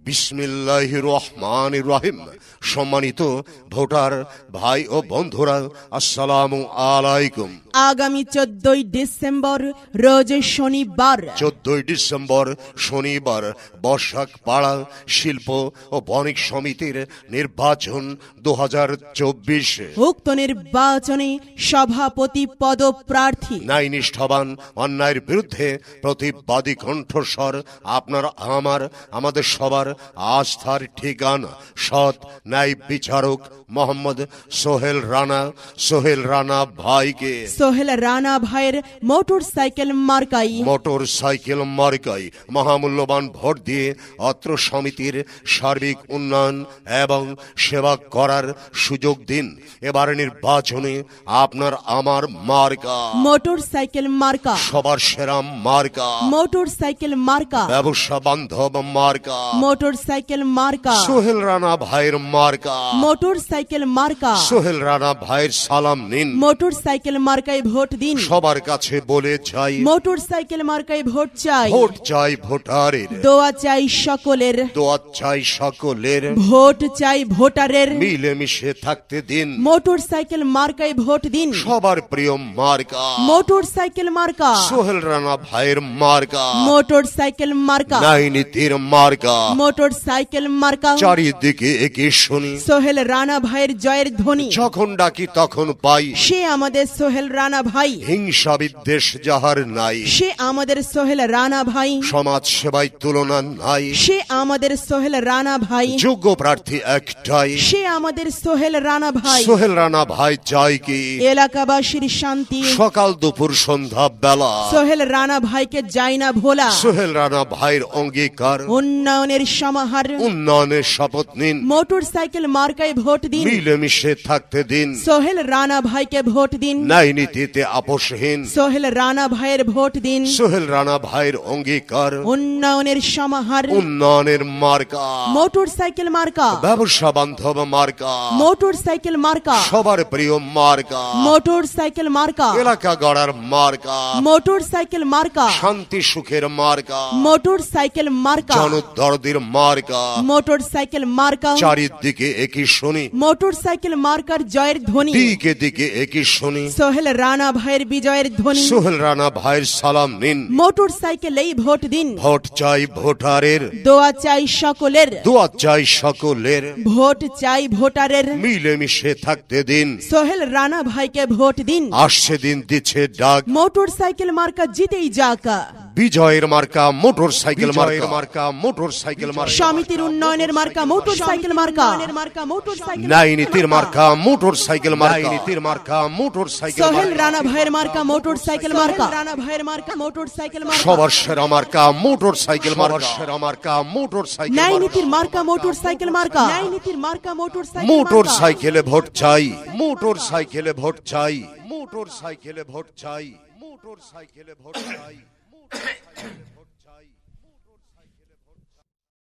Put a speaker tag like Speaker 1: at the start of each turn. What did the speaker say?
Speaker 1: বিসমিল্লাহির রহমানির রহিম। সম্মানিত ভোটার ভাই ও বন্ধুরা, আসসালামু আলাইকুম।
Speaker 2: আগামী 14 ডিসেম্বর রোজ শনিবার
Speaker 1: 14 ডিসেম্বর শনিবার বর্ষাক পাড়া শিল্প ও বণিক সমিতির নির্বাচন 2024।
Speaker 2: উক্ত নির্বাচনে সভাপতি পদপ্রার্থী
Speaker 1: ন্যায়নিষ্ঠাবান, অন্যায়ের বিরুদ্ধে প্রতিবাদী কণ্ঠস্বর, আপনার আমাদের সবার আস্থার ঠিকানা সৎ ন্যায় বিচারক মোহাম্মদ সোহেল রানা ভাইকে
Speaker 2: সোহেল রানা ভাইয়ের মোটরসাইকেল মার্কাই মহামূল্যবান ভোট দিয়ে অত্র সমিতির সার্বিক উন্নয়ন এবং সেবা করার সুযোগ দিন। এবার নির্বাচনে আপনার আমার মার্কা মোটরসাইকেল মার্কা,
Speaker 1: সবার সেরা মার্কা
Speaker 2: মোটরসাইকেল মার্কা,
Speaker 1: ব্যবসা বান্ধব মার্কা
Speaker 2: মোটরসাইকেল মার্কা,
Speaker 1: সোহেল রানা ভাইয়ের মার্কা
Speaker 2: মোটরসাইকেল মার্কা।
Speaker 1: সোহেল রানা ভাইয়ের সালাম নিন,
Speaker 2: মোটরসাইকেল মার্কায় ভোট দিন।
Speaker 1: সবার কাছে বলে যাই,
Speaker 2: মোটরসাইকেল মার্কায় ভোট চাই।
Speaker 1: ভোট চাই ভোটারের,
Speaker 2: দোয়া চাই সকলের,
Speaker 1: দোয়া চাই সকলের,
Speaker 2: ভোট চাই ভোটারের।
Speaker 1: মিলেমিশে থাকতে দিন,
Speaker 2: মোটরসাইকেল মার্কায় ভোট দিন।
Speaker 1: সবার প্রিয় মার্কা
Speaker 2: মোটরসাইকেল মার্কা,
Speaker 1: সোহেল রানা ভাইয়ের মার্কা,
Speaker 2: মোটরসাইকেল মার্কা,
Speaker 1: ন্যায় নীতির মার্কা।
Speaker 2: মোটরসাইকেল মার্কা।
Speaker 1: চারিদিকে একে শুনি,
Speaker 2: সোহেল রানা ভাইয়ের জয়ের ধ্বনি
Speaker 1: যখন ডাকি তখন পাই।
Speaker 2: সে আমাদের সোহেল রানা ভাই,
Speaker 1: হিংসা বিদ্বেষ যাহার নাই,
Speaker 2: সে আমাদের সোহেল রানা ভাই,
Speaker 1: সমাজ সেবায় তুলনা নাই।
Speaker 2: সে আমাদের সোহেল রানা ভাই,
Speaker 1: যোগ্য প্রার্থী একটাই,
Speaker 2: সে আমাদের সোহেল রানা ভাই।
Speaker 1: সোহেল রানা ভাই চাই কি
Speaker 2: এলাকাবাসীর শান্তি,
Speaker 1: সকাল দুপুর সন্ধ্যা বেলা
Speaker 2: সোহেল রানা ভাইকে যায় না ভোলা।
Speaker 1: সোহেল রানা ভাইয়ের অঙ্গীকার,
Speaker 2: উন্নয়নের সমাহার,
Speaker 1: উন্নয়নের শপথ নিন।
Speaker 2: মোটরসাইকেল মার্কায় ভোট দিন।
Speaker 1: মিলেমিশে থাকতে দিন,
Speaker 2: সোহেল রানা ভাইকে ভোট দিন।
Speaker 1: ন্যায় নীতিতে আপোষহীন,
Speaker 2: সোহেল রানা ভাইয়ের ভোট দিন।
Speaker 1: সোহেল রানা ভাইয়ের অঙ্গীকার,
Speaker 2: উন্নয়নের সমাহার,
Speaker 1: উন্নয়নের মার্কা
Speaker 2: মোটরসাইকেল মার্কা,
Speaker 1: ব্যবসা বান্ধব মার্কা,
Speaker 2: মোটরসাইকেল মার্কা,
Speaker 1: সবার প্রিয় মার্কা,
Speaker 2: মোটরসাইকেল মার্কা,
Speaker 1: এলাকা গড়ার মার্কা,
Speaker 2: মোটরসাইকেল মার্কা,
Speaker 1: শান্তি সুখের মার্কা,
Speaker 2: মোটরসাইকেল মার্কা,
Speaker 1: জনদরদির মার্কা।
Speaker 2: মোটরসাইকেল মার্কা।
Speaker 1: চারিদিকে একই শুনি,
Speaker 2: মোটরসাইকেল মার্কার জয়ের ধ্বনি
Speaker 1: দিকে দিকে একই শুনি।
Speaker 2: সোহেল রানা ভাইয়ের বিজয়ের ধ্বনি।
Speaker 1: সোহেল রানা ভাইয়ের সালাম নিন,
Speaker 2: মোটরসাইকেলেই ভোট দিন।
Speaker 1: ভোট চাই ভোটারের,
Speaker 2: দোয়া চাই সকলের,
Speaker 1: দোয়া চাই সকলের,
Speaker 2: ভোট চাই ভোটারের।
Speaker 1: মিলেমিশে থাকতে দিন,
Speaker 2: সোহেল রানা ভাইকে ভোট দিন।
Speaker 1: আসছে দিন দিচ্ছে ডাক,
Speaker 2: মোটরসাইকেল মার্কা জিতেই যাক।
Speaker 1: বিজয়ের মার্কা মোটরসাইকেল মার্কা, মোটরসাইকেল মার্কা।
Speaker 2: সমিতির উন্নয়নের মার্কা মোটরসাইকেল মার্কা,
Speaker 1: ন্যায় নীতির মার্কা মোটরসাইকেল মার্কা, নীতির মার্কা মোটরসাইকেল মার্কা।
Speaker 2: সোহেল রানা ভাইয়ের মার্কা মোটরসাইকেল মার্কা, রানা ভাইয়ের মার্কা মোটরসাইকেল মার্কা।
Speaker 1: সবার সেরা মার্কা মোটরসাইকেল মার্কা, সেরা মার্কা মোটরসাইকেল।
Speaker 2: ন্যায় নীতির মার্কা মোটরসাইকেল মার্কা, ন্যায় নীতির মার্কা মোটরসাইকেল।
Speaker 1: মোটরসাইকেলে ভোট চাই, মোটরসাইকেলে ভোট চাই, মোটরসাইকেলে ভোট চাই, মোটরসাইকেলে ভোট চাই।